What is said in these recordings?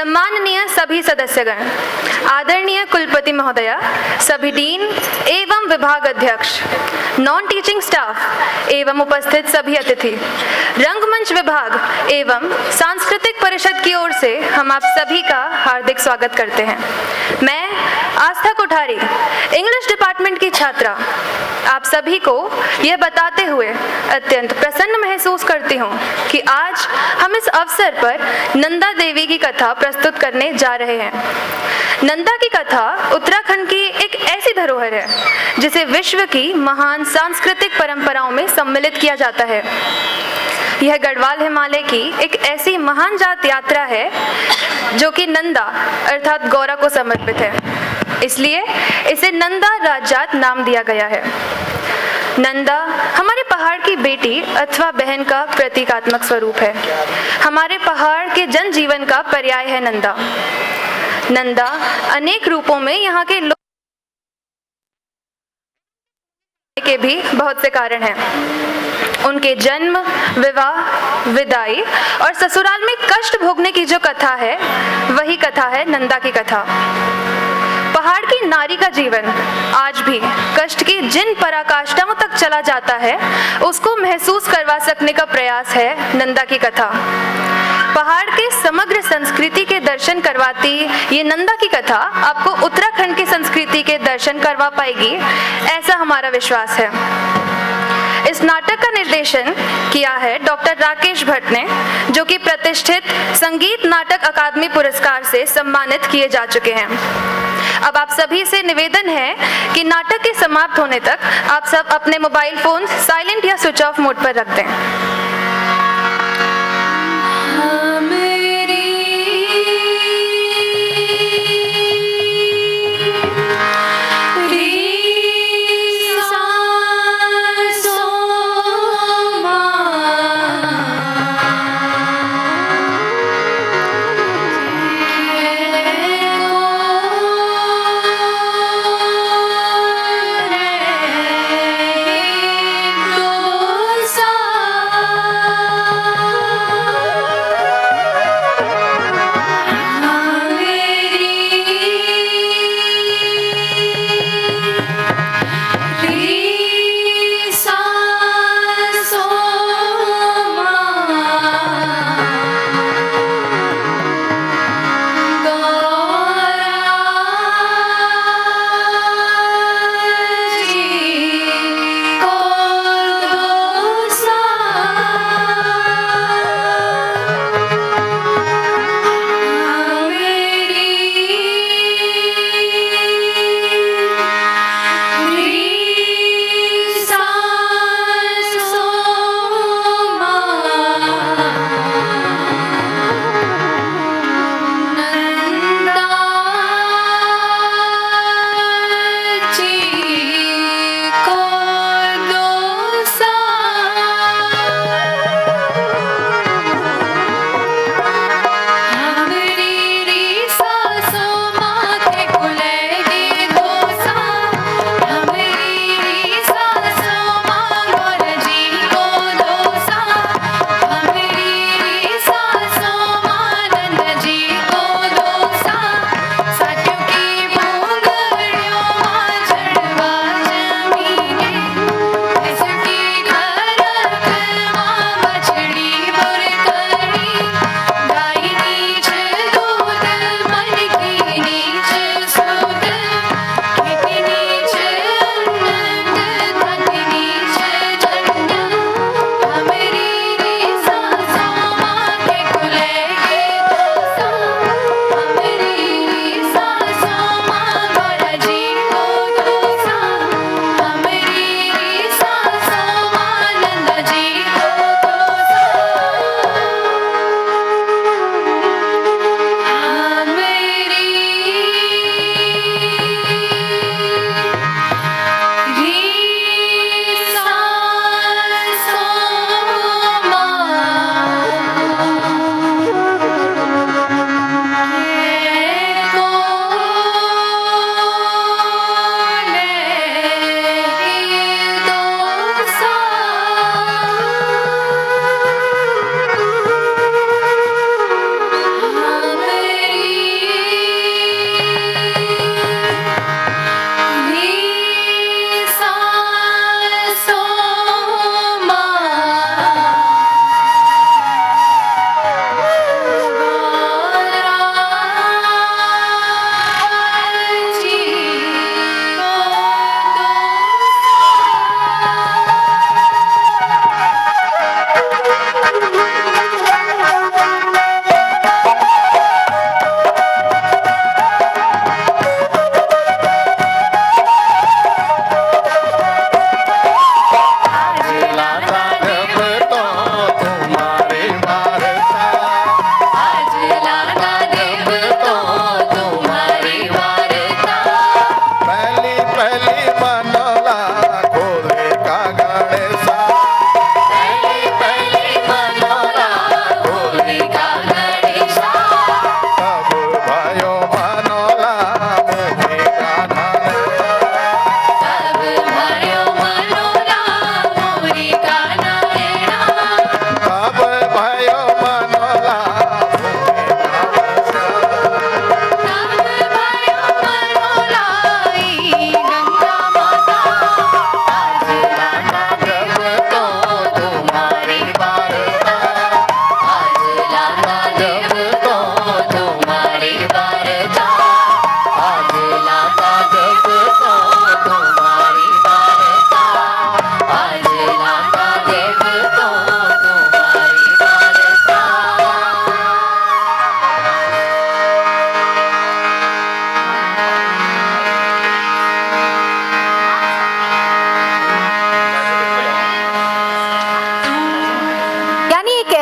सम्माननीय सभी सदस्यगण, आदरणीय कुलपति महोदया, सभी डीन एवं विभाग अध्यक्ष, नॉन टीचिंग स्टाफ एवं उपस्थित सभी अतिथि, रंगमंच विभाग एवं सांस्कृतिक परिषद की ओर से हम आप सभी का हार्दिक स्वागत करते हैं। मैं आस्था कोठारी, इंग्लिश डिपार्टमेंट की छात्रा, आप सभी को यह बताते हुए अत्यंत प्रसन्न महसूस करती हूँ कि आज हम इस अवसर पर नंदा देवी की कथा प्रस्तुत करने जा रहे हैं। नंदा की कथा उत्तराखंड की एक ऐसी धरोहर है जिसे विश्व की महान सांस्कृतिक परंपराओं में सम्मिलित किया जाता है। यह गढ़वाल हिमालय की एक ऐसी महान जात यात्रा है जो कि नंदा अर्थात गौरा को समर्पित है, इसलिए इसे नंदा राजजात नाम दिया गया है। नंदा हमारे पहाड़ की बेटी अथवा बहन का प्रतीकात्मक स्वरूप है। हमारे पहाड़ के जनजीवन का पर्याय है नंदा। नंदा अनेक रूपों में यहाँ के लोग के भी बहुत से कारण हैं। उनके जन्म, विवाह, विदाई और ससुराल में कष्ट भोगने की जो कथा है वही कथा है नंदा की कथा। पहाड़ की नारी का जीवन आज भी कष्ट की जिन पराकाष्ठाओं तक चला जाता है उसको महसूस करवा सकने का प्रयास है नंदा की कथा। पहाड़ के समग्र संस्कृति के दर्शन करवाती ये नंदा की कथा आपको उत्तराखंड की संस्कृति के दर्शन करवा पाएगी, ऐसा हमारा विश्वास है। इस नाटक का निर्देशन किया है डॉक्टर राकेश भट्ट ने, जो कि प्रतिष्ठित संगीत नाटक अकादमी पुरस्कार से सम्मानित किए जा चुके हैं। अब आप सभी से निवेदन है कि नाटक के समाप्त होने तक आप सब अपने मोबाइल फोन साइलेंट या स्विच ऑफ मोड पर रख दें।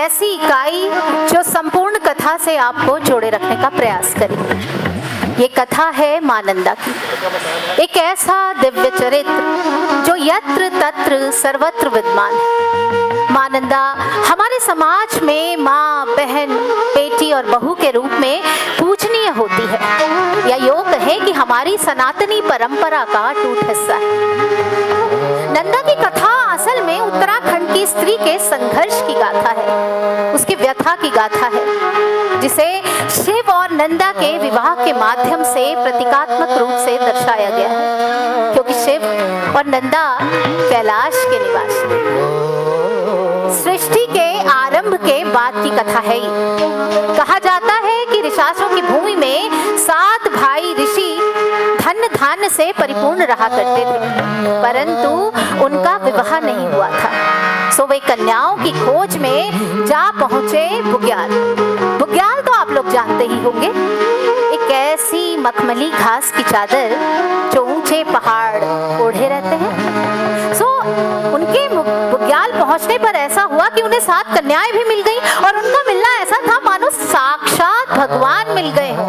ऐसी इकाई जो संपूर्ण कथा से आपको जोड़े रखने का प्रयास करेगी। ये कथा है मां नंदा की, एक ऐसा दिव्य चरित्र जो यत्र तत्र सर्वत्र विद्यमान है। मां नंदा हमारे समाज में माँ, बहन, बेटी और बहू के रूप में पूजनीय होती है, या योग कहे कि हमारी सनातनी परंपरा का अटूट हिस्सा है। नंदा की कथा असल में उत्तराखंड की स्त्री के संघर्ष की गाथा है, उसकी व्यथा की गाथा है, जिसे शिव और नंदा के विवाह के माध्यम से प्रतीकात्मक रूप से दर्शाया गया है, क्योंकि शिव और नंदा कैलाश के निवासी। सृष्टि के आरंभ के बाद की कथा है ये। कहा जाता है कि ऋषासुरों की भूमि में 7 भाई ऋषि धन धान्य से परिपूर्ण रहा करते थे, परंतु उनका विवाह नहीं हुआ था। सो वे कन्याओं की खोज में जा पहुंचे बुग्याल। बुग्याल तो आप लोग जानते ही होंगे, एक ऐसी मखमली घास की चादर जो ऊंचे पहाड़ ओढ़े रहते हैं। सो उनके बुग्याल पहुंचने पर ऐसा हुआ कि उन्हें 7 कन्याएं भी मिल गई, और उनका मिलना ऐसा था मानो साक्षात भगवान मिल गए हो।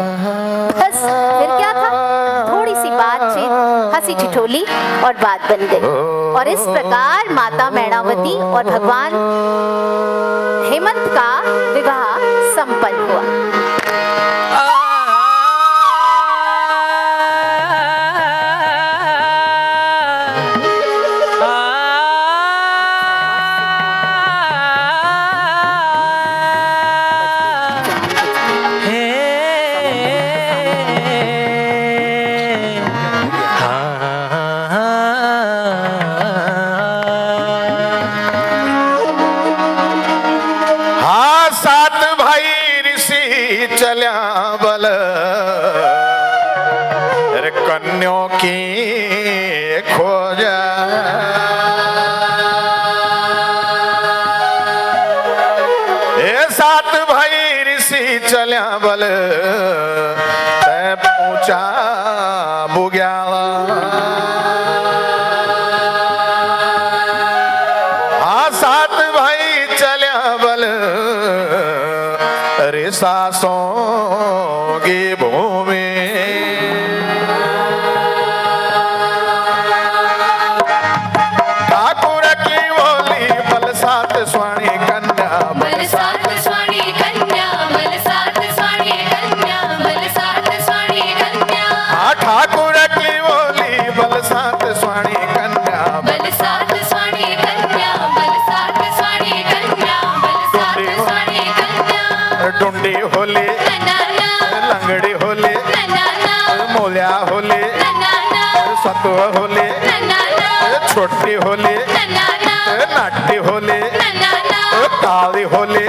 बस फिर क्या था, थोड़ी सी बातचीत, हंसी ठिठोली और बात बन गई, और इस प्रकार माता मैणावती और भगवान हेमंत का विवाह संपन्न हुआ। कन्यों की खोज ए 7 भाई ऋषि चल्या बल तै पूछा बुग्याल। हाँ 7 भाई चल्या बल ऋषासों की भूमि। डुंडी होली, लंगड़ी होली, मोलिया होली, सतुआ होली, छोटी होली, नाटी होली, काली होली,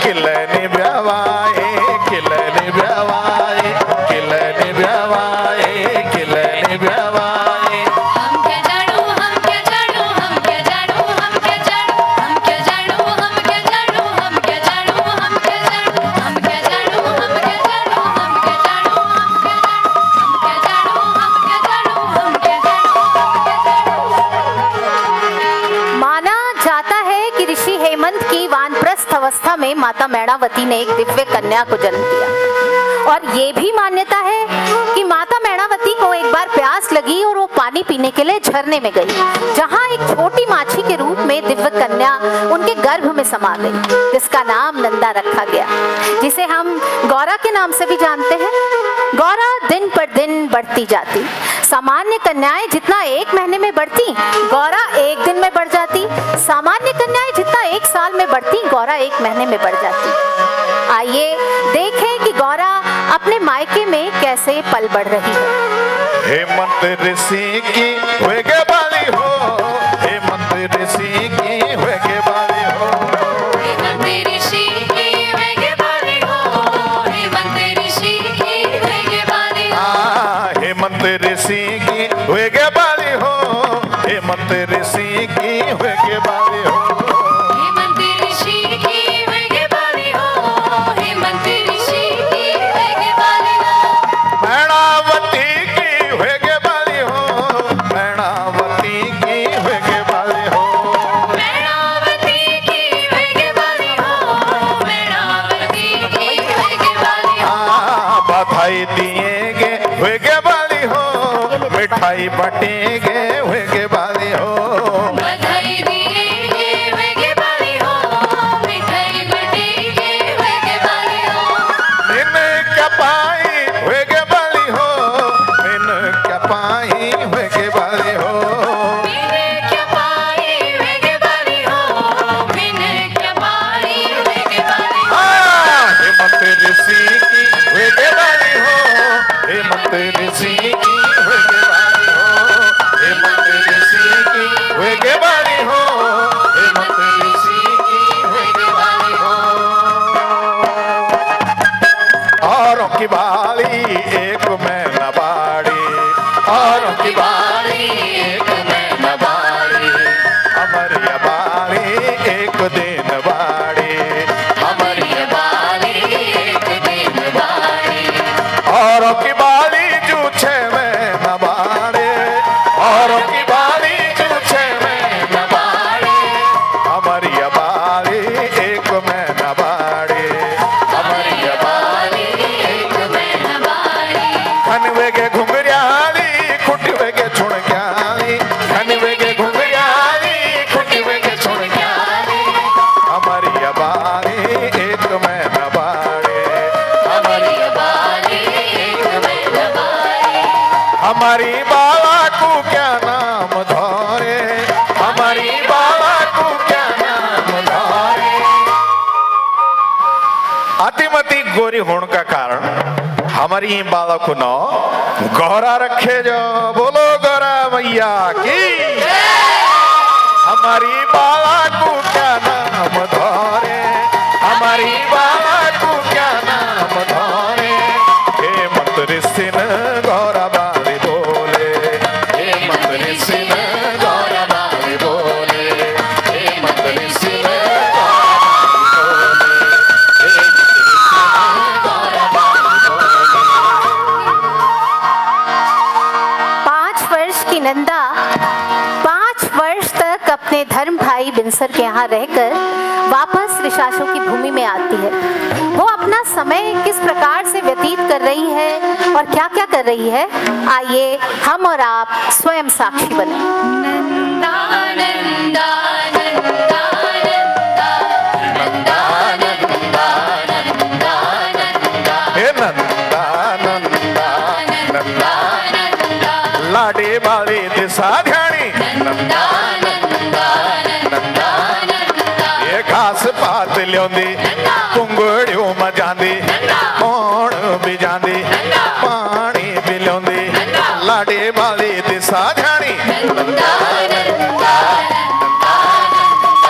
किलनी ब्यावाई, किलनी ब्यावाई, किलनी ब्यावाई, किलनी ब्यावाई। अवस्था में माता मैणावती ने एक दिव्य कन्या को जन्म दिया, और ये भी मान्यता है कि माता मैणावती को एक बार प्यास लगी और वो पानी पीने के लिए झरने में गई, जहाँ एक छोटी माछी के रूप में दिव्य कन्या उनके गर्भ में समा गई, जिसका नाम नंदा रखा गया, जिसे हम गौरा के नाम से भी जानते हैं। गौरा दिन पर दिन बढ़ती जाती। सामान्य कन्याएं जितना 1 महीने में बढ़ती, गौरा 1 दिन में बढ़ जाती। सामान्य कन्याएं जितना 1 साल में बढ़ती, गौरा 1 महीने में बढ़ जाती। आइए देखें कि गौरा अपने मायके में कैसे पल बढ़ रही है। हेमंत ऋषि की होएगे बाली हो, हेमंत ऋषि की होएगे बाली हो, हेमंत ऋषि की होएगे बाली हो, हेमंत ऋषि की होएगे बाली हो, हेमंत ऋषि की होएगे बाली हो, हेमंत ऋषि की होएगे बाली हो, हेमंत ऋषि की होएगे बाली हो, हेमंत ऋषि की होएगे बाली हो, मैणावती की होएगे बाली हो, मैणावती की होएगे बाली हो, मैणावती की होएगे बाली मिठाई बटेंगे वेगे वाली हो, बधाई देंगे वेगे वाली हो, मिठाई बटेंगे वेगे वाली हो। मिन क्या पाई वेगे वाली हो, मिन क्या पाई वेगे वाली हो, मैंने क्या पाई वेगे वाली हो, मैंने क्या पाई वेगे वाली हो। हेमंत ऋषि की वेगे वाली हो, हेमंत ऋषि की वेगे वाली हो, हेमंत ऋषि की वेगे वाली हो, हेमंत ऋषि की वेगे वाली हो। औरों की बाली एक में न बाड़ी, औरों की बाली एक में न बाड़ी, हमारी बाली एक दिन बाड़ी, हमारी बाली एक दिन बारी, औरों की बाली जूछे में न बाड़े, औरों की बाली जूछे में न बाड़े, हमारी बाली एक में न बाड़े, हमारी बाली एक में न बारी। खनवेगे घुंघरियाली खुटवेगे छुणक्याली, खनवेगे घुंघरियाली खुटवेगे छुणक्याली, हमारी बाली एक में न बाड़े, हमारी बाली एक में न बारी, हमारी बाला को क्या नाम धोरे, हमारी बाला को क्या नाम धोरे। अतिमति गोरी होने का कारण हमारी बाला को न गौरा रखे जो, बोलो गौरा मैया की। हमारी बाला को क्या नाम धोरे, हमारी बाला को क्या नाम धोरे। हेमंत ऋषि न गौरा बाली बोले, हेमंत ऋषि न गौरा बाली बोले, हेमंत ऋषि न गौरा बाली बोले, हेमंत ऋषि न गौरा बाली बोले। 5 वर्ष की नंदा 5 वर्ष तक अपने धर्म भाई बिनसर के यहाँ रहकर वापस ऋषासों की भूमि में आती है। वो अपना समय किस प्रकार से व्यतीत कर रही है और क्या क्या कर रही है, आइए हम और आप स्वयं साक्षी बने। नंदा नंदा नंदा नंदा नंदा नंदा नंदा नंदा, हे नंदा नंदा नंदा नंदा लाडे बाली दिशा ध्यानी, नंदा नंदा नंदा नंदा, ये घास पात ल्योंदी कुंगड़ियों में जांदी, कौन भी जांदी पानी भी ल्योंदी, लाडे बाली दिशा ध्यानी। नंदा नंदा नंदा नंदा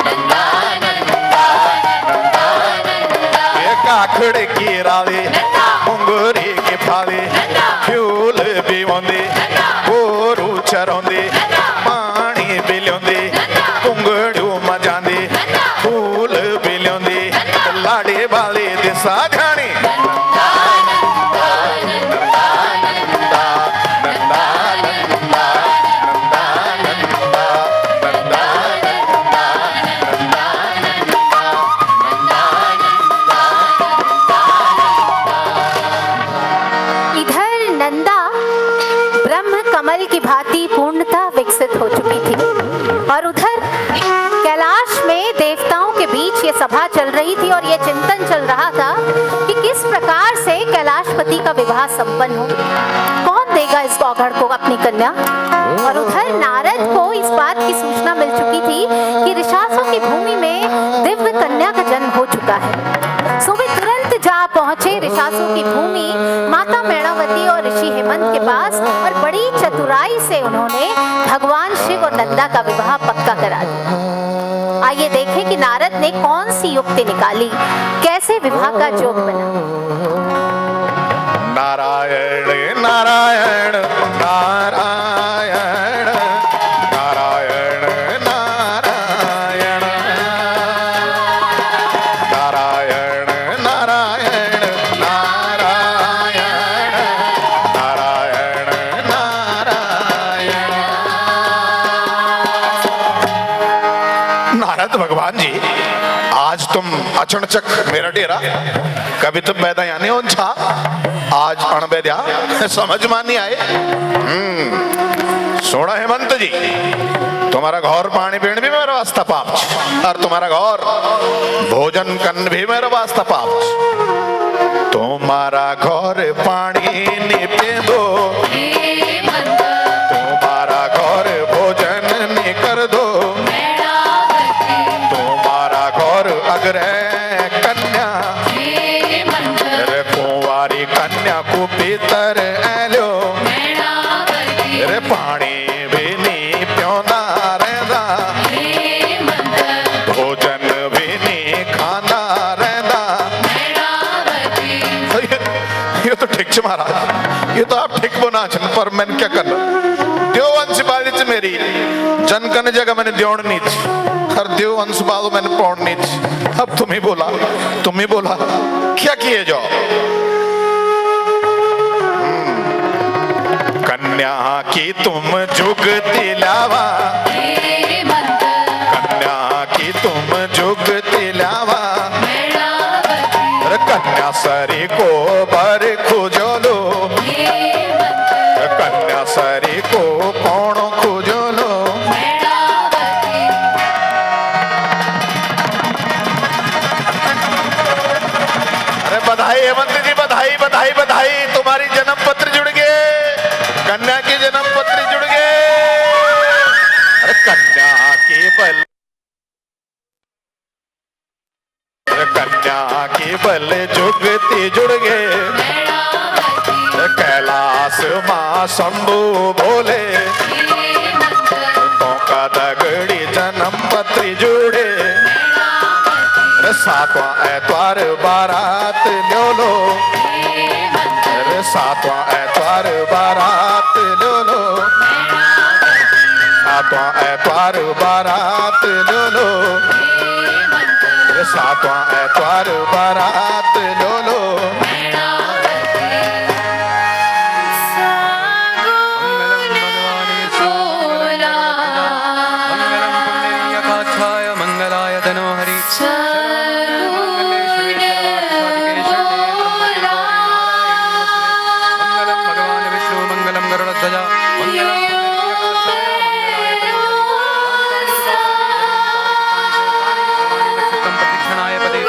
नंदा नंदा नंदा नंदा, ये काखड़ की राली मुंगरी की फाली, फ्यूल भी होंदी गोरू चरोंदी, पानी भी ल्योंदी कुंगड़ियों में जांदी, फूल भी ल्योंदी, लाडे बाली दिशा ध्यानी। नंदा नंदा नंदा नंदा नंदा नंदा नंदा नंदा इधर नंदा ब्रह्म कमल की भांति पूर्णतः विकसित हो चुकी थी और उधर कैलाश में देवताओं के बीच ये सभा चल रही थी और ये चिंतन चल रहा था कि किस प्रकार से कैलाशपति का विवाह संपन्न हो, कौन देगा इस गौघड़ को अपनी कन्या। और उधर नारद को इस बात की सूचना मिल चुकी थी कि ऋषासों की भूमि में दिव्य कन्या का जन्म हो चुका है। सो वे तुरंत जा पहुंचे ऋषासों की भूमि माता मैणावती और ऋषि हेमंत के पास और बड़ी चतुराई से उन्होंने भगवान शिव और नंदा का विवाह पक्का करा दिया। आइए देखें कि नारद ने कौन सी युक्ति निकाली, कैसे विवाह का जोग बना। नारायण नारायण नारायण नारायण नारायण नारायण नारायण नारायण नारायण नारायण। नारद भगवान जी आज तुम अचणचक मेरा डेरा कभी तो पैदा यानी उनछा आज अणबेद्या समझ मानी आए। सोना हेमंत जी तुम्हारा घर पानी पीण भी मेरा वास्ता पाप छ, और तुम्हारा घर भोजन कन भी मेरा वास्ता पाप छ। तुम्हारा घर पानी नी पींदो, तुम्हारा घर भोजन नी कर दो, तुम्हारा घर अग्रह कन्या रे कुंवारी कन्या को भीतर एलो रे पानी भी नी प्योंदा रहंदा, भोजन भी नी खांदा रहंदा। ये तो ठीक छ महाराज, ये तो आप ठीक बोना छन, पर मैंने क्या करना। देव वंश बाली च मेरी जनकन जगह मैंने द्योण नीच, हर देव वंश बालो मैंने पौड़ नीच। अब तुम ही बोला क्या किए जाओ। कन्या की तुम जुगती लावा, कन्या की तुम जुगती लावा, कन्या सरी को बर खुजोलो, कन्या सरी को कौन खुजोलो। अरे बधाई हेमंत जी, बधाई बधाई बधाई, तुम्हारी जन्म पत्र जुड़ गए, कन्या की जन्म पत्र जुड़ गए। अरे कन्या की बल, कन्या की बल जुगती जुड़ गए। कैलाश मां शंभु बोले, तो का दगड़ी जन्म पत्र जुड़े। सातवां ऐतवार बारात लो लो, सातवां ऐतवार बारात लो लो, सातवां ऐतवार बारात लो लो, सातवां ऐतवार बारात लो लो। मंगलाय तनोहरि मंगलम भगवान विष्णु मंगलम गरुड़ध्वजा मंगलम प्रतीक्षणाय पदे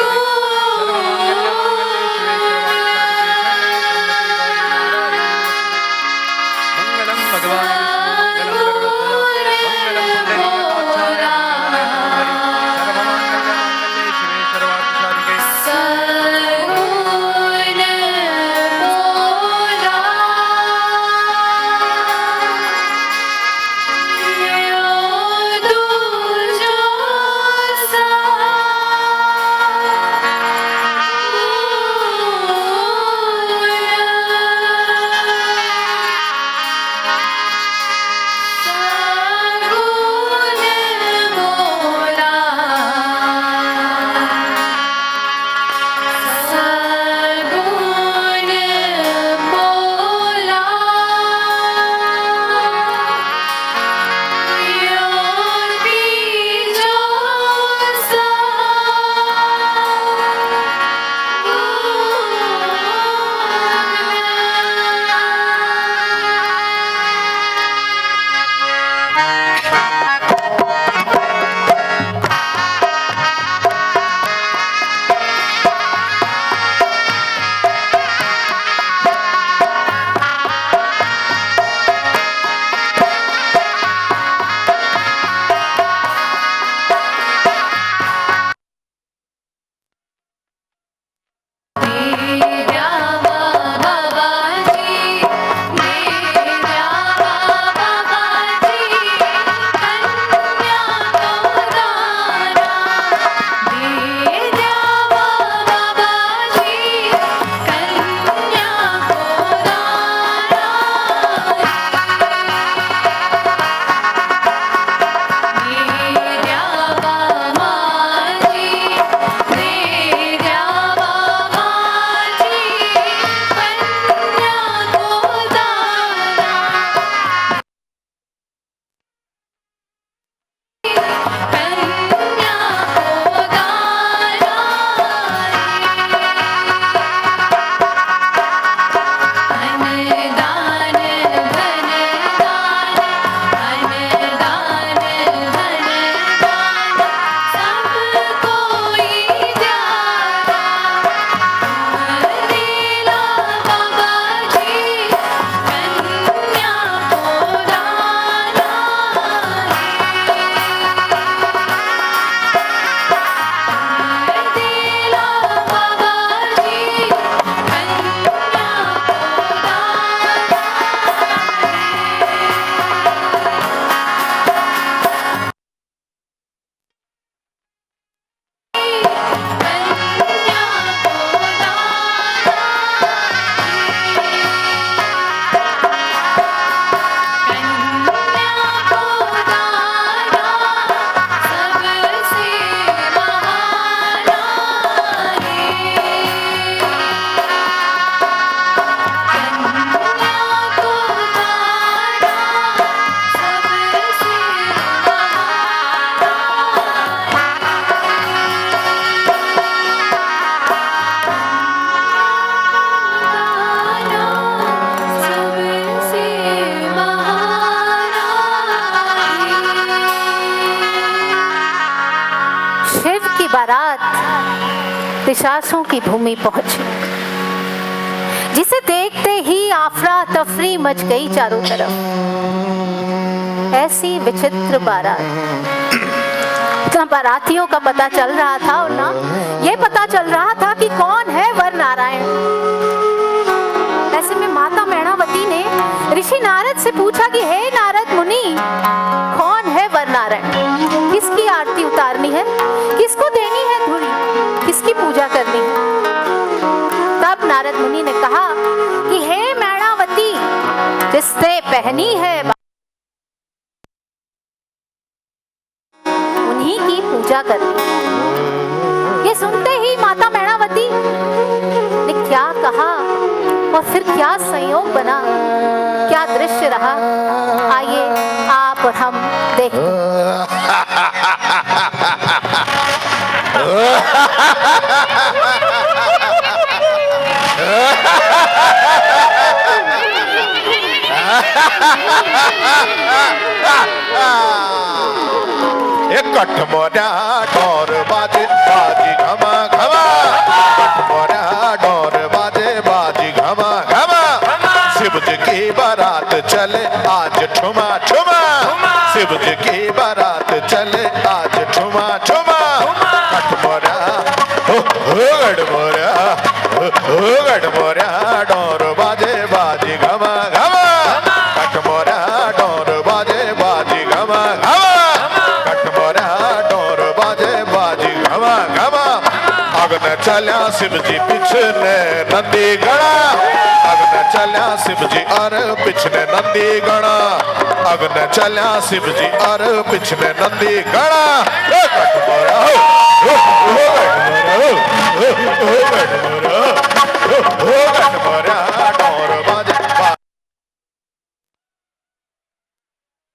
बारात पिशाचों की भूमि पहुंची, जिसे देखते ही आफरा तफरी मच गई चारों तरफ। ऐसी विचित्र बारात ना बारातियों का पता चल रहा था और ना ये पता चल रहा था कि कौन है वर नारायण। ऐसे में माता मैणावती ने ऋषि नारद से पूछा कि हे नारद मुनि, कौन है वर नारायण, किसकी आरती उतारनी है, किसको देनी है धूड़ी, किसकी पूजा करनी है। तब नारद मुनि ने कहा कि हे मैणावती, जिससे पहनी है उन्हीं की पूजा करनी। ये सुनते ही माता मैणावती ने क्या कहा और फिर क्या संयोग बना, क्या दृश्य रहा, आइए आप और हम देखें। एक कठमोरा डोर बाजे बाजी घमा घमा, कठमोरा डोर बाजे बाजी घमा घमा। शिव जी की बारात चले आज ठुमा ठुमा, शिव जी की बारात चले आज ठुमा ठुमा। कठमोरा हो गड़मोरा, हो गड़मोरा डोर बाजे बाजी घमा घमा, कठमोरा डोर बाजे बाजी घमा घमा, कठमोरा डोर बाजे बाजी घमा घमा। अग्न चल्या शिव जी पिछने नंदी गणा, अग्न चल्या शिव जी और पिछने नंदी गणा, अग्न चल्या शिव जी और पिछने नंदी गणा। कठमोरा हो कठमोरा डोर बाजे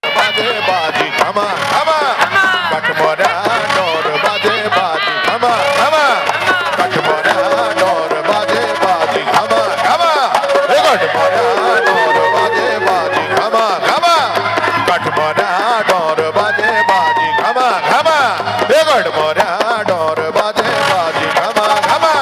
बाजे बाजी घमा घमा, कठमोरा डोर बाजे बाजी घमा घमा, कठमोरा डोर बाजे बाजी घमा घमा, कठमोरा डोर बाजे बाजी घमा घमा, कठमोरा डोर बाजे बाजी घमा घमा, कठमोरा डोर बाजे बाजी घमा घमा,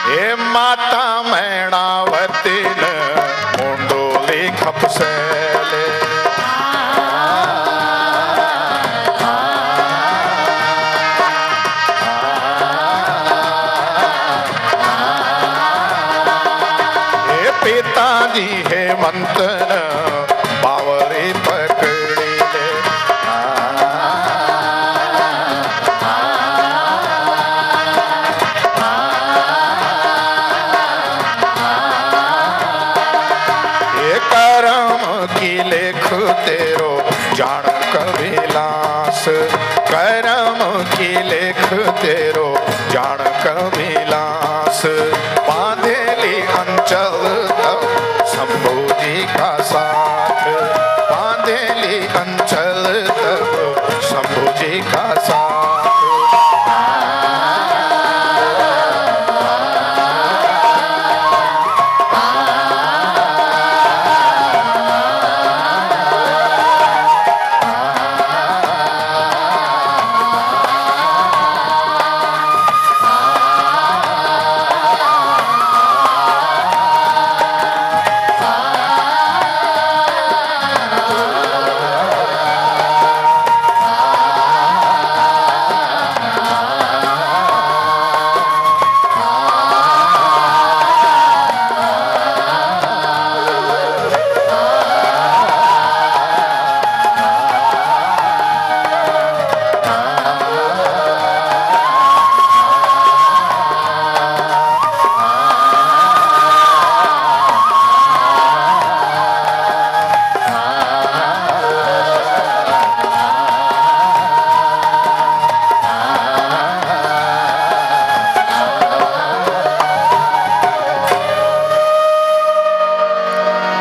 हे माता मैणावती न मुंडोली खपसेले हे पिताजी हे मंतन बावरी पकड़ी ले ये करम की लेख तेरो जान कविलास करम की लेख तेरो जान कविलास बांधेली अंचल तब शंभू जी का साथ बांधेली अंचल तब शंभू जी का साथ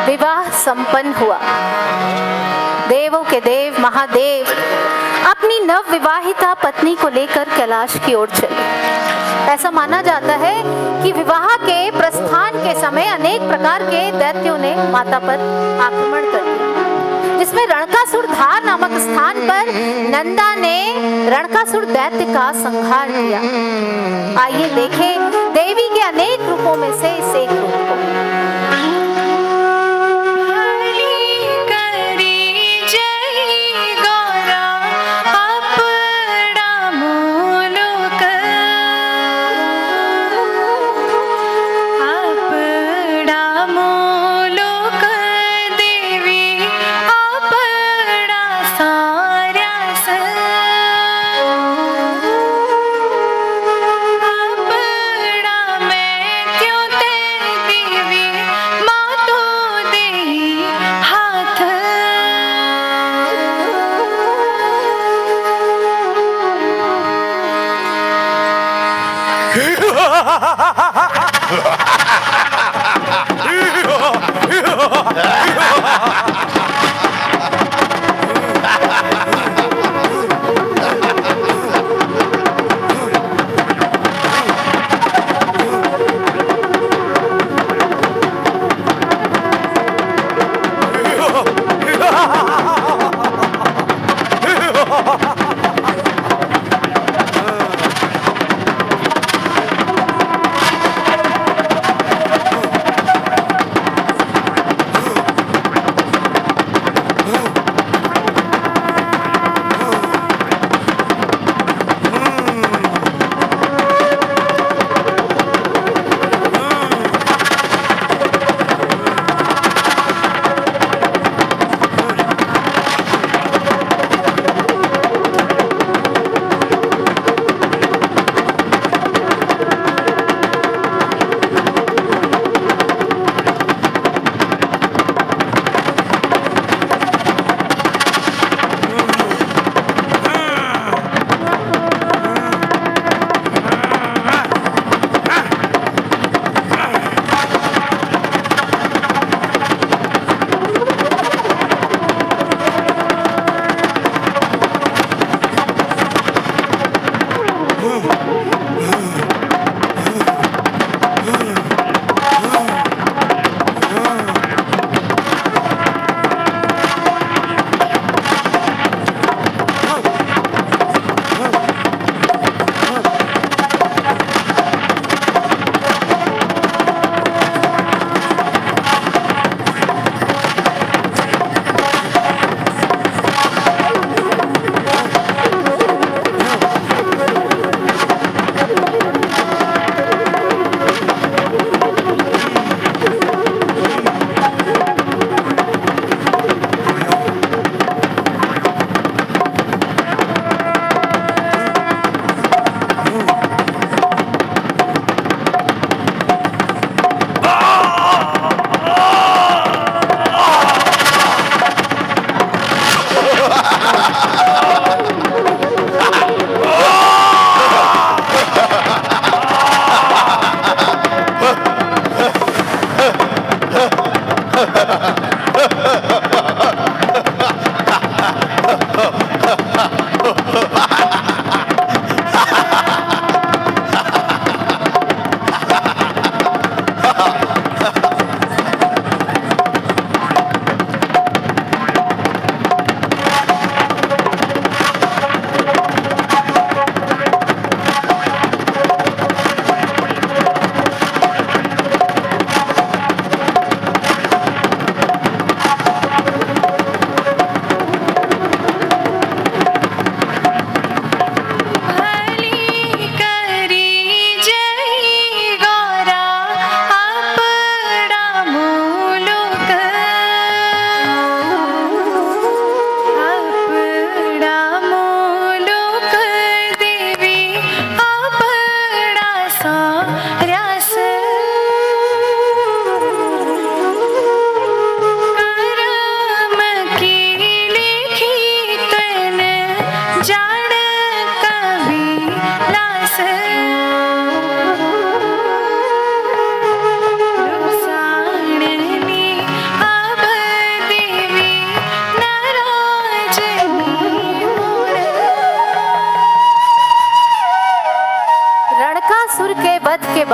विवाह संपन्न हुआ। देवों के देव महादेव अपनी नव विवाहिता पत्नी को लेकर कैलाश की ओर चले। ऐसा माना जाता है कि विवाह के प्रस्थान के समय अनेक प्रकार के दैत्यों ने माता पर आक्रमण कर दिया, जिसमें रणकासुर धार नामक स्थान पर नंदा ने रणकासुर दैत्य का संहार किया। आइए देखें देवी के अनेक रूपों में से इस एक रूप को।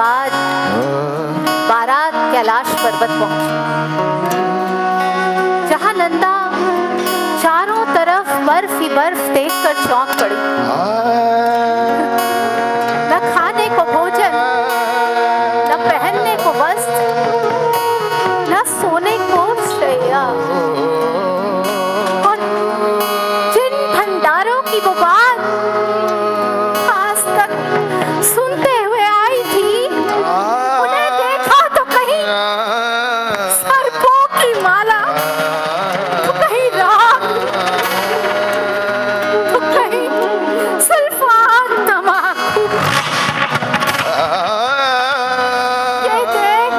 बाद बारात कैलाश पर्वत पहुंची, जहां नंदा चारों तरफ बर्फ ही बर्फ देखकर चौंक पड़ी। न खाने को भोजन, न पहनने को वस्त्र, न सोने को शैया, और जिन भंडारों की वो बात आज तक सुनते हुए आई थी, उन्हें देखा तो कहीं सर्पों की माला, तो कहीं राख, तो कहीं सल्फात तमाकू। ये देख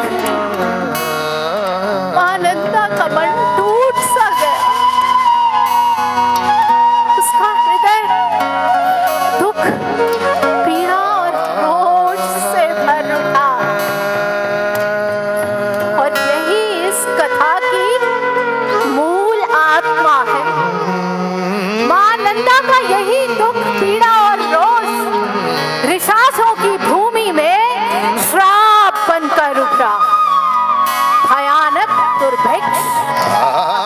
आनंदा का मन टूट सा गया। उसका हृदय दुख, पीड़ा और रोष से भर उठा। और यही इस कथा की मूल आत्मा है। मां नंदा का यही दुख, पीड़ा और रोष ऋषासों की भूमि में श्राप बनकर उभरा। भयानक दुर्भिक्ष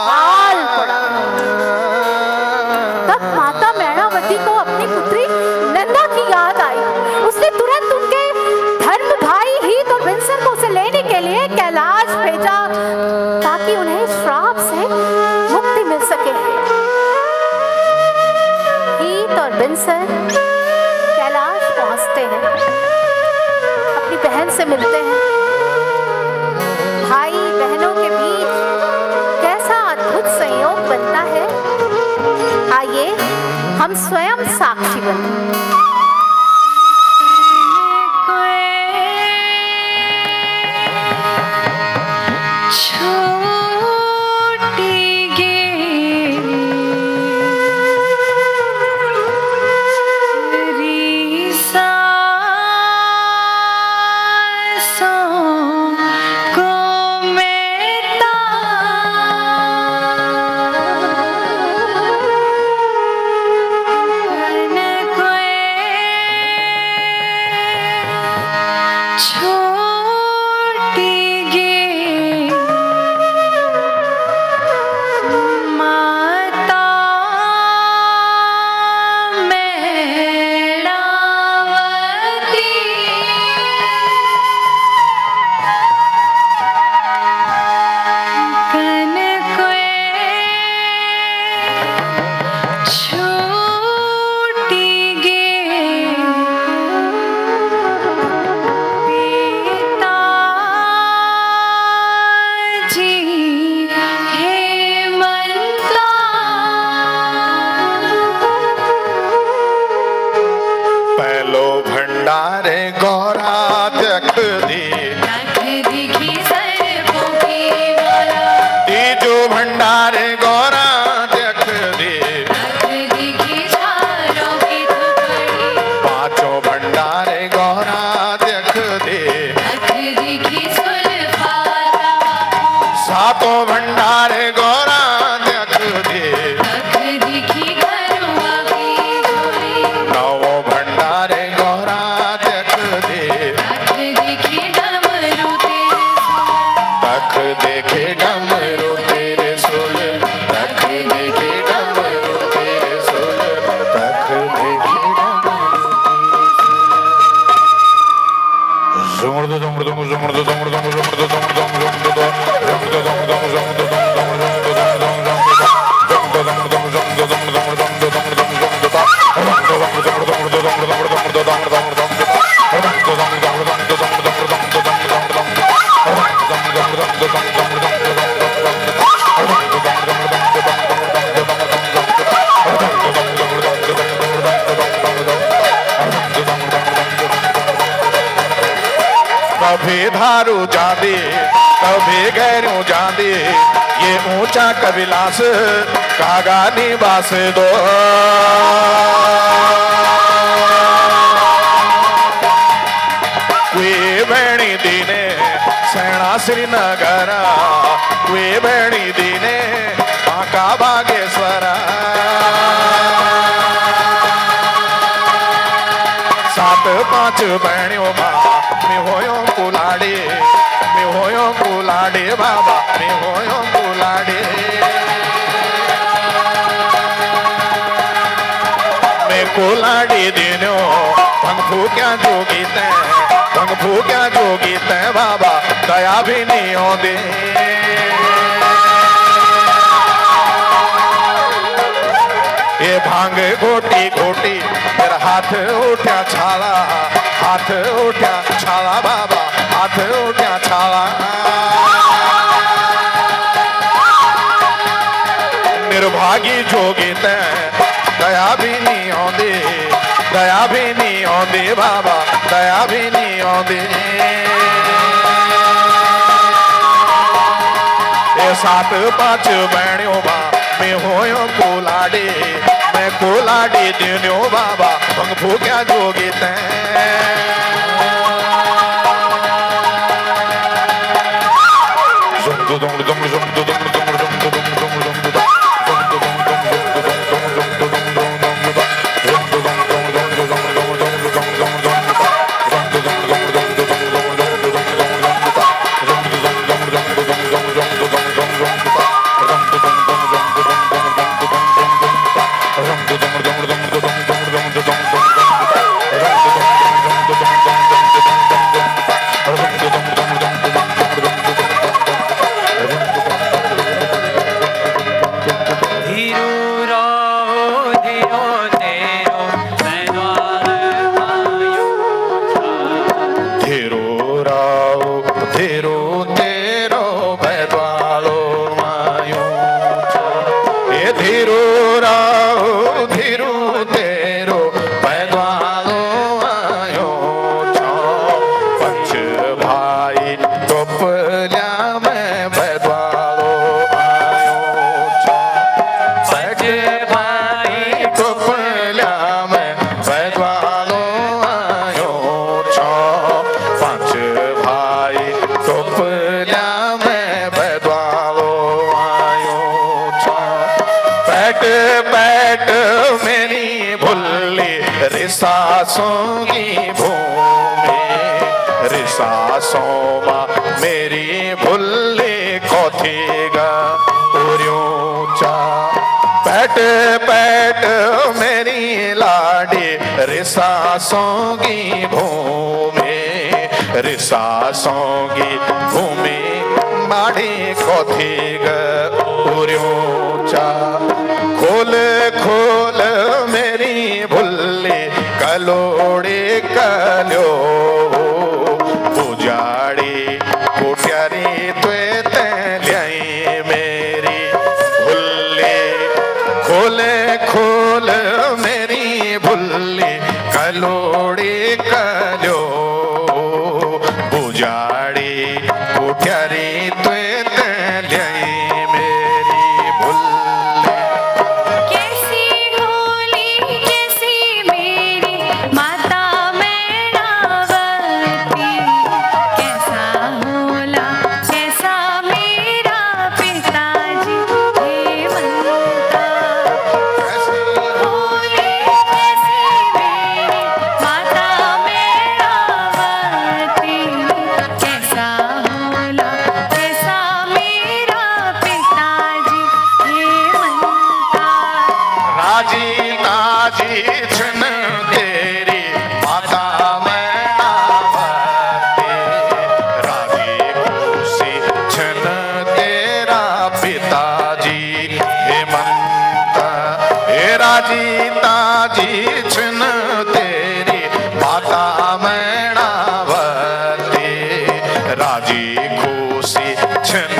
काल पड़ा। तब माता मैणावती को अपनी पुत्री नंदा की याद आई। उसने तुरंत उनके धर्म भाई हीत और बिंसर को उसे लेने के लिए कैलाश भेजा, ताकि उन्हें श्राप से मुक्ति मिल सके। हीत और बिंसर कैलाश पहुंचते हैं, अपनी बहन से मिलते हैं। भाई बहनों के बीच कैसा अद्भुत संयोग बनता है, आइए हम स्वयं साक्षी बने। कभी धारू जादे कभी गैरू जादे ये ऊंचा कविलास कागा निवास दो वे बेणी दीने सेना श्रीनगर वे बेणी दीने बांका बागेश्वर सात पांच बहनियों बाबा मैं होयो कुलाड़ी, मैं होयो कुलाड़ी बाबा मैं होयो कुलाड़ी। मैं कुलाड़ी दिनो भंग फूक्या जोगी ते, भंग फूक्या जोगी ते बाबा दया भी नहीं आंदी। ये भांग घोटी घोटी मेरा हाथ उठा छाला, हाथ उठा छाला बाबा हाथ उठा छाला। निर्भागी जोगी ते दया भी नहीं आंदी, दया भी नहीं आंदी बाबा दया भी नहीं आंदी। ये सात पांच बहनियों बा मैं होयो कुलाड़ी, मैं कुलाड़ी दिनो बाबा भंग फूक्या जोगी ते। रिसासों की भूमि रिसासों माँ मेरी भुल्ली कोथीगा उर्यूचा। पैट पैट मेरी लाडी रिसासों की भूमि रिसासों की भूमि माड़ी कोथीगा उर्यूचा। खोल खोल मेरी भुल्ली कलोड़ी कलो पुजाड़ी पुट्यारी त्वे ल्याई मेरी भुल्ली। खोले खोल मेरी भुल्ली कलोड़ी कलो पुजाड़ी पुट्यारी त्वे ल्याई मेरी भुल्ली। कैसी होली कैसी मेरी माता मैनावती, कैसा होला कैसा मेरा पिताजी हेमंता। कैसी होली कैसी मेरी माता मैनावती, कैसा होला कैसा मेरा पिताजी हेमंता। राजी ताजी छन तेरी माता मैनावती, राजी खुशी छन तेरा पिताजी हेमंता। हे राजी ताजी छन तेरी माता मैनावती, राजी खुशी छन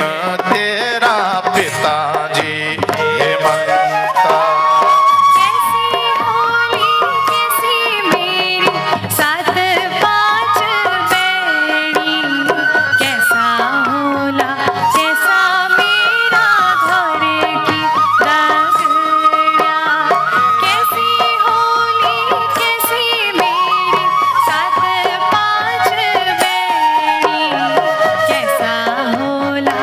तेरा पिताजी हेमंता। कैसी होली कैसी मेरी सात पांच बेड़ी, कैसा होला कैसा मेरा घर की रगड़ा। कैसी होली कैसी मेरी सात पांच बेड़ी, कैसा होला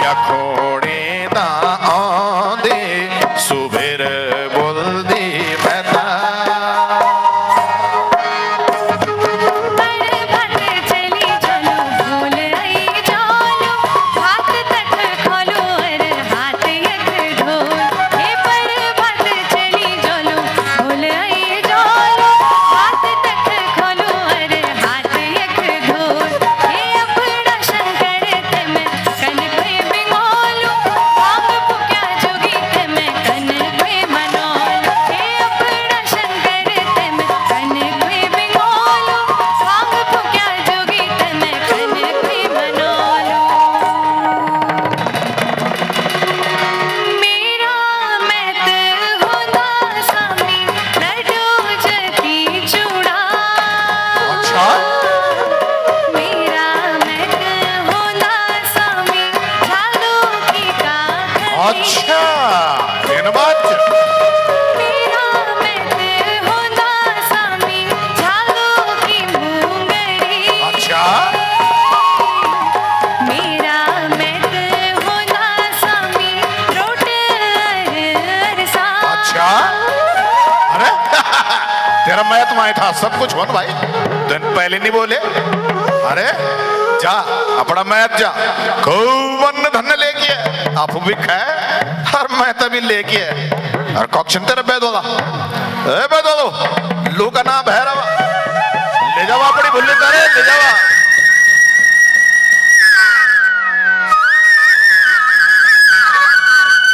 व्याखोड़े दा आंदे सुबेर बोलदी मैता अच्छा इन बात अच्छा अच्छा अरे तेरा मैं तुम्हारे था सब कुछ हो ना भाई दिन पहले नहीं बोले अरे जा अपना मैथ जा खूब धन लेके आप भी खाए और मैं तभी लेके और कॉक्शन तेरे बेदोला ए बेदोलो लू का नाम भैरवा ले जावा अपनी भुल्ली तारे ले जावा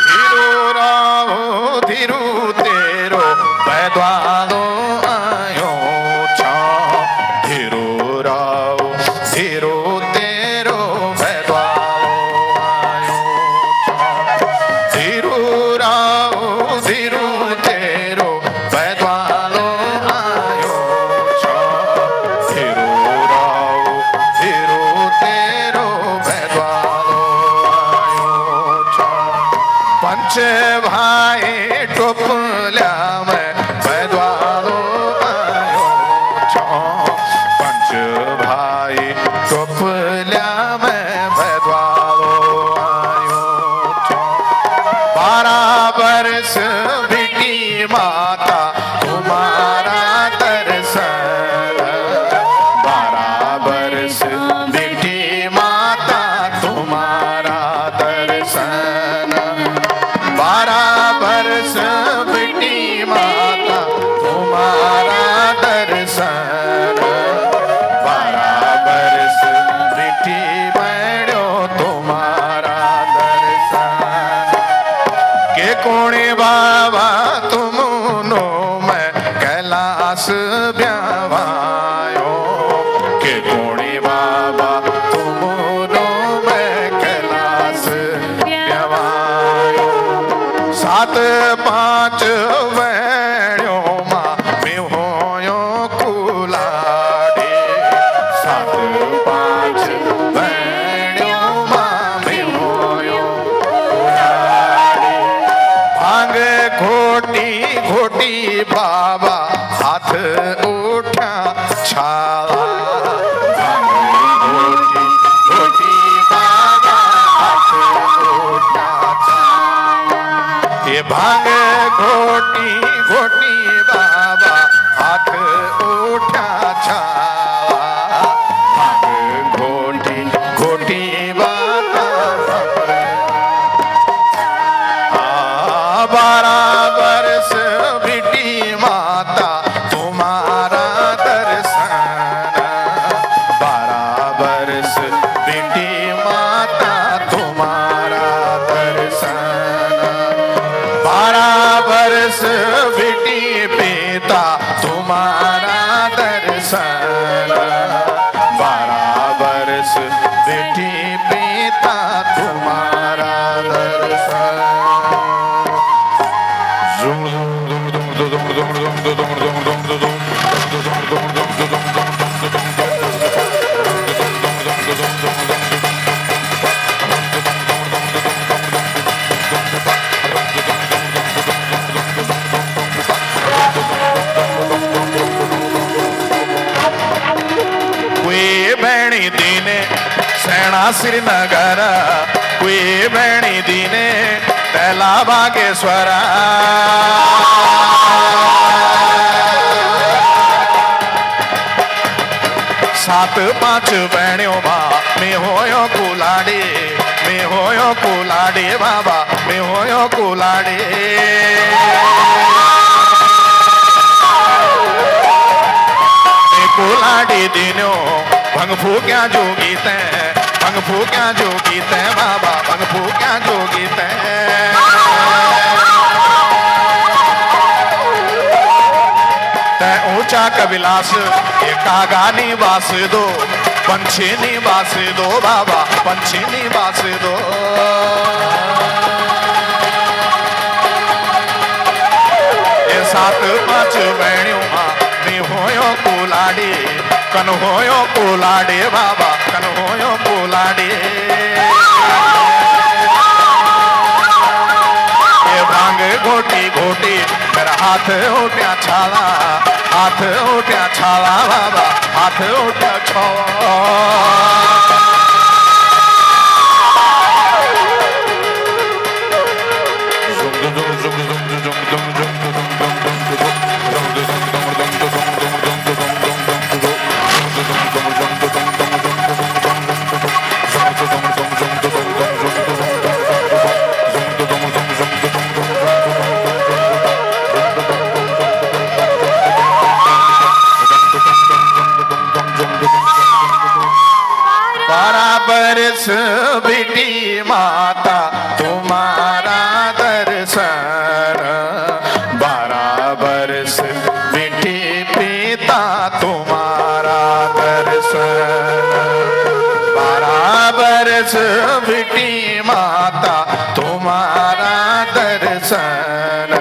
धीरू राहो धीरू तेरो बैदवालो आयो छा धीरू राहो धीरू तेरो बैदवालो आयो छा धीरू राहो धीरू तेरो बैदवालो आयो छा धीरू राहो धीरू तेरो बैदवालो आयो छा पंच भाई टोपल्या में बैदवालो आयो छो पंच भाई टोपल्या में बैदवालो आयो छो 12 बरस बिटी माता तुम्हारा दर्शन 12 बरस बिटी माता तुम्हारा दर्शन 12 बरस बिटी माता तुम्हारा दर्शन 12 बरस बिटी बड़ो तुम्हारा दर्शन के कोणे बाबा तुमनो मैं कैलाश ब्यावायो के कोणे बाबा तुमनो मैं कैलाश ब्यावायो 7 5 वेणो मां में होयो कुलाडे 7 5 वेणो मां में होयो कुलाडे भांग घोटी घोटी बाबा हाथ उठा छाला भांग घोटी घोटी बाबा हाथ उठा छाला ये भांग घोटी घोटी बाबा हाथ उठा छाला भांग घोटी घोटी बाबा 12 बरस बिटी माता तुम्हारा दर्शन 12 बरस बिटी माता तुम्हारा दर्शन 12 बरस बिटी पिता तुम्हारा दर्शन 12 बरस बिटी पिता तुम्हारा दर्शन श्रीनगर कुई बेणी दीने तैला बागेश्वर सात पांच बहनियों माँ मैं होयो कुलाड़ी मैं होयो कुलाड़ी बाबा मैं होयो कुलाड़ी मैं कुलाड़ी दिनों भंग फूक्या जोगी ते भंग फूक्या जोगी ते बाबा भंग फूक्या जोगी ते ऊंचा कविलास एकागा निवास दो पंछी निवास दो बाबा पंछी निवास दो ये सात पांच बहनियों माँ मैं होयो कुलाड़ी कन होयो कुलाड़ी बाबा कन होयो कुलाड़ी ये भांग घोटी घोटी मेरा हाथ उठ्या छाला हाथ उठ्या छाला बाबा हाथ उठ्या छाला बरस बेटी माता तुम्हारा दर्शन 12 बरस बेटी पिता तुम्हारा दर्शन 12 बरस बेटी माता तुम्हारा दर्शन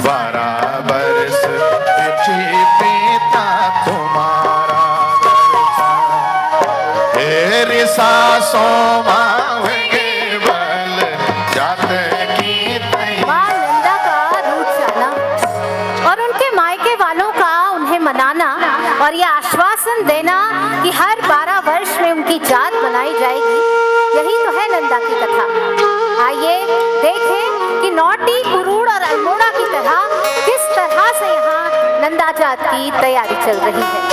12 बरस बेटी पिता तुम्हारा सासों मांगे बल जाते की मां नंदा का रूठ जाना और उनके मायके वालों का उन्हें मनाना और यह आश्वासन देना कि हर 12 वर्ष में उनकी जात बनाई जाएगी, यही तो है नंदा की कथा। आइए देखें कि नौटी कुरूड़ और अल्मोड़ा की तरह किस तरह से यहाँ नंदा जात की तैयारी चल रही है।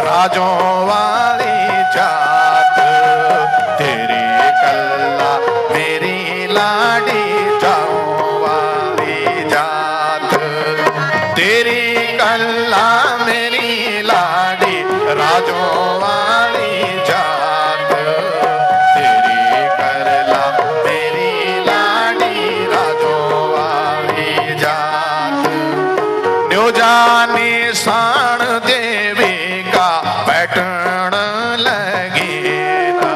राजों वाली जात तेरी कल्ला मेरी लाडी जाओ वाली जात तेरी कल्ला मेरी लाडी राजों वाली जात तेरी कल्ला मेरी लाडी राजों वाली जात न्यू जानी शान देवी का बैठन लगे ना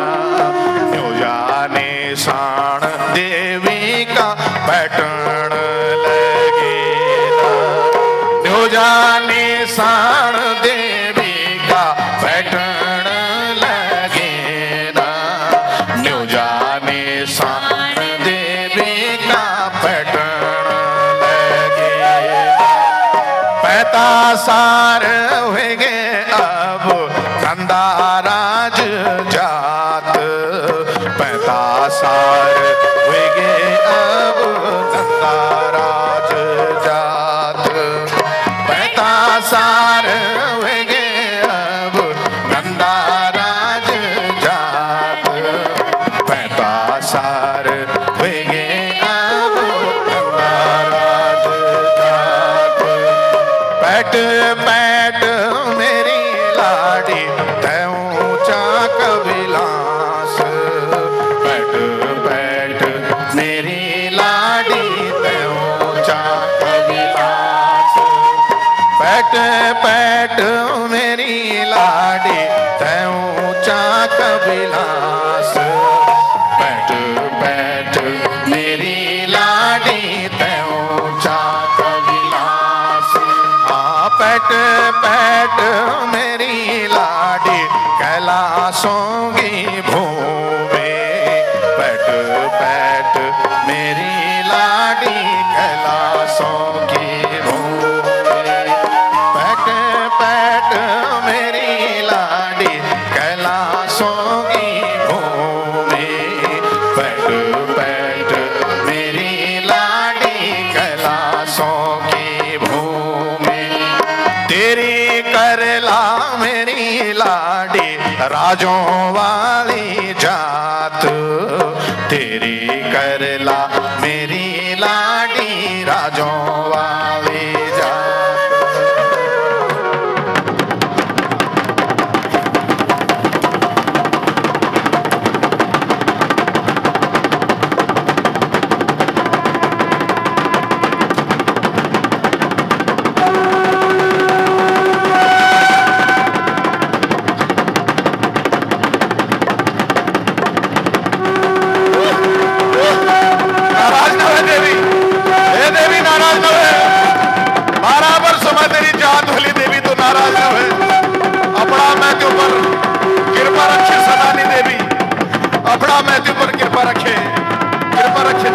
न्यू जाने शान देवी का बैठन लगे ना न्यू जाने शान देवी का बैठन लगे ना न्यू जाने शान देवी का बैठन लगे पैता सार होगे अब नंदाराज जात पैता सार होगे अब नंदाराज जात पैता सार मेरी लाडी तै ऊंचा कबिलास बैठ बैठ मेरी लाडी तै ऊंचा कबिलास हाँ पैट पैट मेरी लाडी कैलाशों की भूमि पैट पैट मेरी लाडी कैलाशों की भूमि पैट पैट मेरी लाडी कैलाशों की भूमि पैट पैट मेरी लाडी कैलाशों की भूमि तेरी करला मेरी लाडी राजों वाली जात तेरी करला मेरी लाडी राजों वाली जात नाराज न है देवी, हे देवी नाराज न है। 12 वर्ष में तेरी जात भली देवी तो नाराज न है। अपना मैं ते ऊपर कृपा रखे सदानी देवी, अपना मैं ते ऊपर कृपा रखे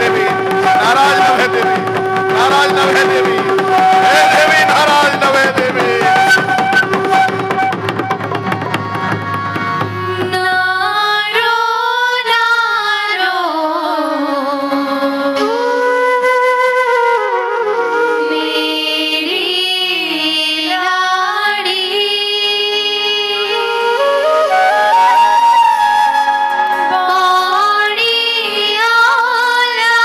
देवी। नाराज न है देवी, नाराज न है देवी, हे देवी नाराज न है देवी। नारो नारो मेरी लाड़ी बाड़ी आला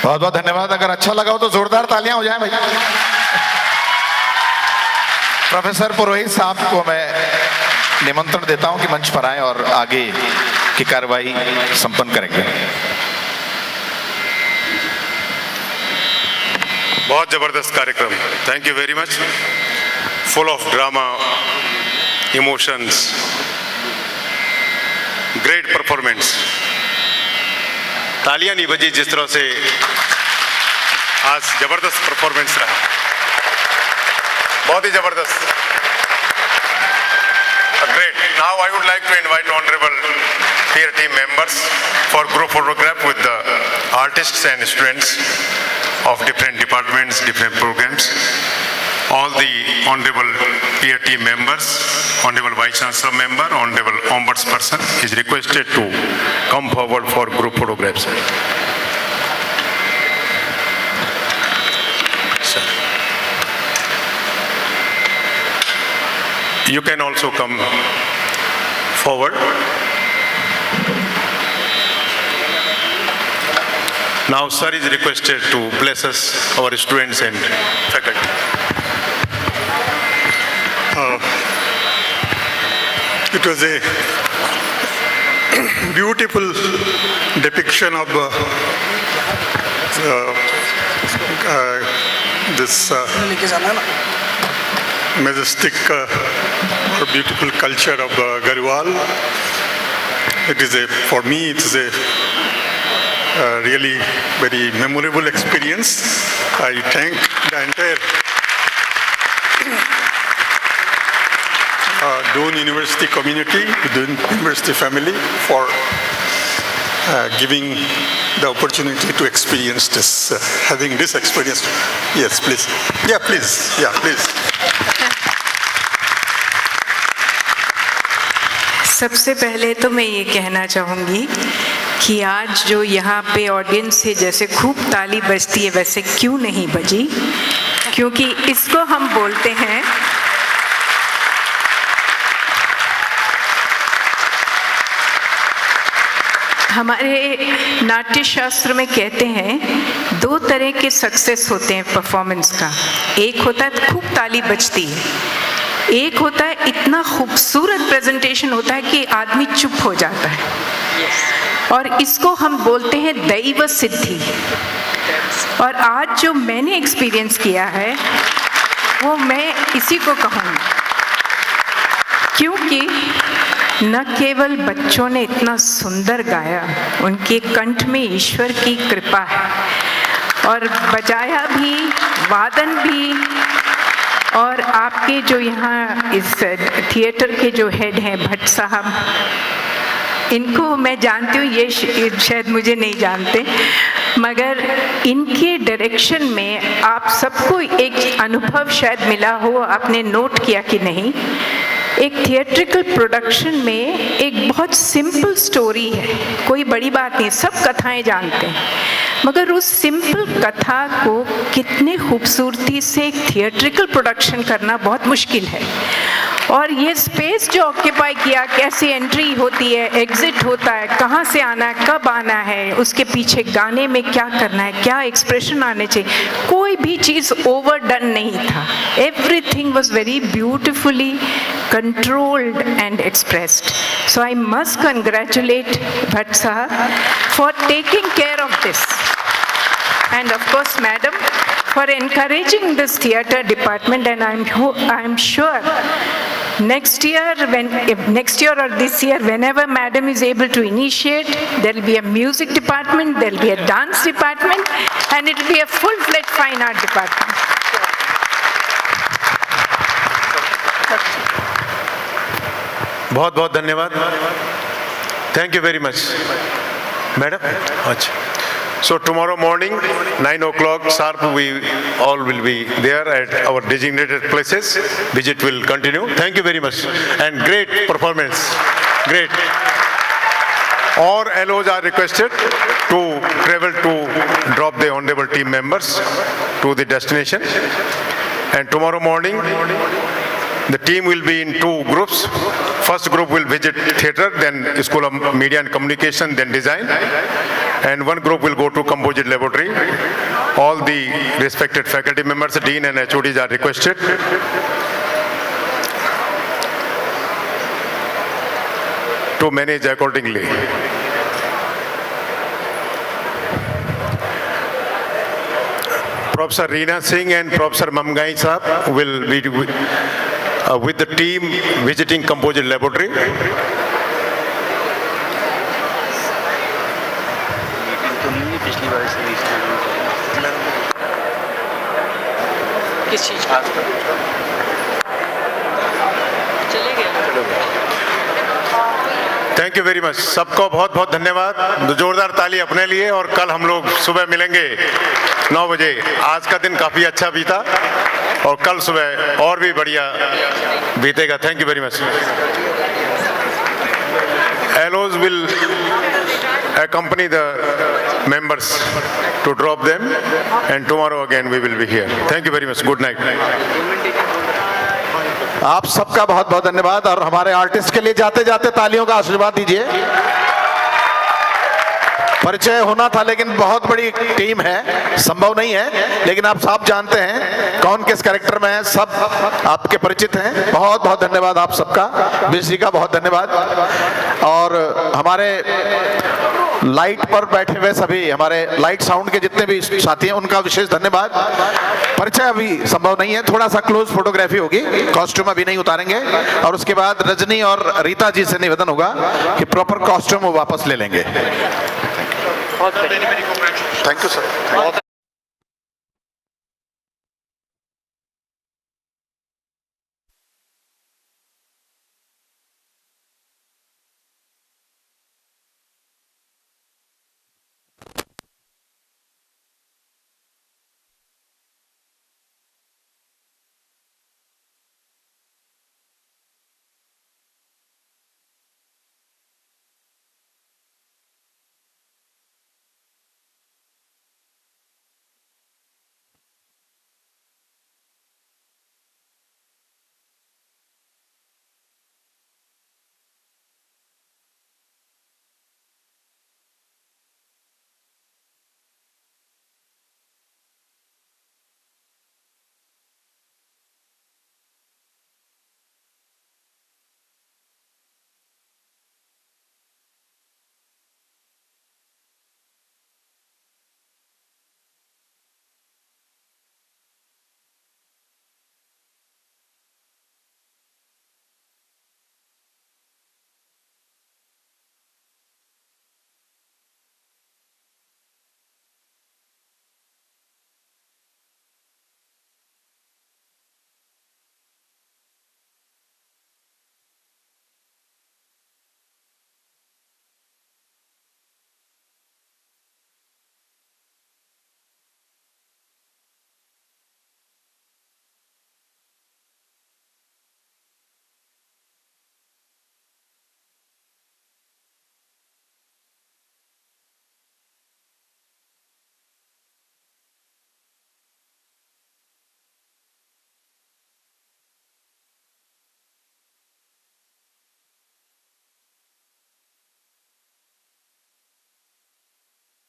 बहुत बहुत धन्यवाद। अगर अच्छा लगा हो तो जोरदार तालियां हो जाएं भाई। प्रोफेसर पुरोहित साहब को मैं निमंत्रण देता हूं कि मंच पर आए और आगे की कार्रवाई संपन्न करेंगे। बहुत जबरदस्त कार्यक्रम, thank you very much. Full of drama, emotions, great performance. तालियां नहीं बजी जिस तरह से आज जबरदस्त परफॉर्मेंस रहा, बहुत ही जबरदस्त। Great. Now I would like to invite honorable peer team members for group photograph with the artists and students of different departments, different programs. All the honorable peer team members, honorable vice chancellor member, honorable ombudsperson is requested to come forward for group photographs. Sir. You can also come forward. Now, sir is requested to bless us, our students and faculty. It was a beautiful depiction of this majestic or beautiful culture of Garhwal. It is for me, it is a really very memorable experience. I thank the entire Doon University community, Doon University family for giving the opportunity to experience this, having this experience. Yes, please. Yeah, please. Yeah, please. सबसे पहले तो मैं ये कहना चाहूँगी कि आज जो यहाँ पे ऑडियंस है, जैसे खूब ताली बजती है वैसे क्यों नहीं बजी, क्योंकि इसको हम बोलते हैं हमारे नाट्य शास्त्र में कहते हैं दो तरह के सक्सेस होते हैं परफॉर्मेंस का। एक होता है खूब ताली बजती है, एक होता है इतना खूबसूरत प्रेजेंटेशन होता है कि आदमी चुप हो जाता है, और इसको हम बोलते हैं दैव सिद्धि। और आज जो मैंने एक्सपीरियंस किया है वो मैं इसी को कहूँगी, क्योंकि न केवल बच्चों ने इतना सुंदर गाया, उनके कंठ में ईश्वर की कृपा है, और बजाया भी, वादन भी। और आपके जो यहाँ इस थिएटर के जो हेड हैं भट्ट साहब, इनको मैं जानती हूँ, ये शायद मुझे नहीं जानते, मगर इनके डायरेक्शन में आप सबको एक अनुभव शायद मिला हो, आपने नोट किया कि नहीं। एक थिएट्रिकल प्रोडक्शन में एक बहुत सिंपल स्टोरी है, कोई बड़ी बात नहीं, सब कथाएं जानते हैं, मगर उस सिंपल कथा को कितने खूबसूरती से एक थिएट्रिकल प्रोडक्शन करना बहुत मुश्किल है। और ये स्पेस जो ऑक्यूपाई किया, कैसी एंट्री होती है, एग्जिट होता है, कहाँ से आना है, कब आना है, उसके पीछे गाने में क्या करना है, क्या एक्सप्रेशन आने चाहिए, कोई भी चीज़ ओवरडन नहीं था। Everything was very beautifully controlled and expressed. So I must congratulate Bhatt Sahab for taking care of this. And of course, Madam, for encouraging this theatre department, and I'm sure next year or this year, whenever Madam is able to initiate, there will be a music department, there will be a dance department, and it will be a full-fledged fine art department. बहुत बहुत धन्यवाद, thank you very much madam. अच्छा, so tomorrow morning 9 o'clock sharp we all will be there at our designated places. Visit will continue. Thank you very much and great performance, great. All LOs are requested to travel to drop the honorable team members to the destination, and tomorrow morning the team will be in two groups. First group will visit theatre, then School of Media and Communication, then design. and one group will go to composite laboratory. All the respected faculty members, dean and HODs are requested. To manage accordingly. Professor Reena Singh and Professor Mamgai Saab will be with the team visiting composite laboratory. किस चीज का चले गए thank you very much. सबको बहुत बहुत धन्यवाद। जोरदार ताली अपने लिए। और कल हम लोग सुबह मिलेंगे 9 बजे। आज का दिन काफ़ी अच्छा बीता और कल सुबह और भी बढ़िया बीतेगा। Thank you very much. LOs will accompany the members to drop them and tomorrow again we will be here. Thank you very much. Good night. आप सबका बहुत बहुत धन्यवाद। और हमारे आर्टिस्ट के लिए जाते जाते तालियों का आशीर्वाद दीजिए। परिचय होना था लेकिन बहुत बड़ी टीम है, संभव नहीं है, लेकिन आप सब जानते हैं कौन किस कैरेक्टर में है, सब आपके परिचित हैं। बहुत बहुत धन्यवाद आप सबका। बिजली का बहुत धन्यवाद। और हमारे लाइट पर बैठे हुए सभी हमारे लाइट साउंड के जितने भी साथी हैं उनका विशेष धन्यवाद। परिचय अभी संभव नहीं है, थोड़ा सा क्लोज फोटोग्राफी होगी, कॉस्ट्यूम अभी नहीं उतारेंगे। और उसके बाद रजनी और रीता जी से निवेदन होगा कि प्रॉपर कॉस्ट्यूम वो वापस ले लेंगे। बहुत थैंक यू सर।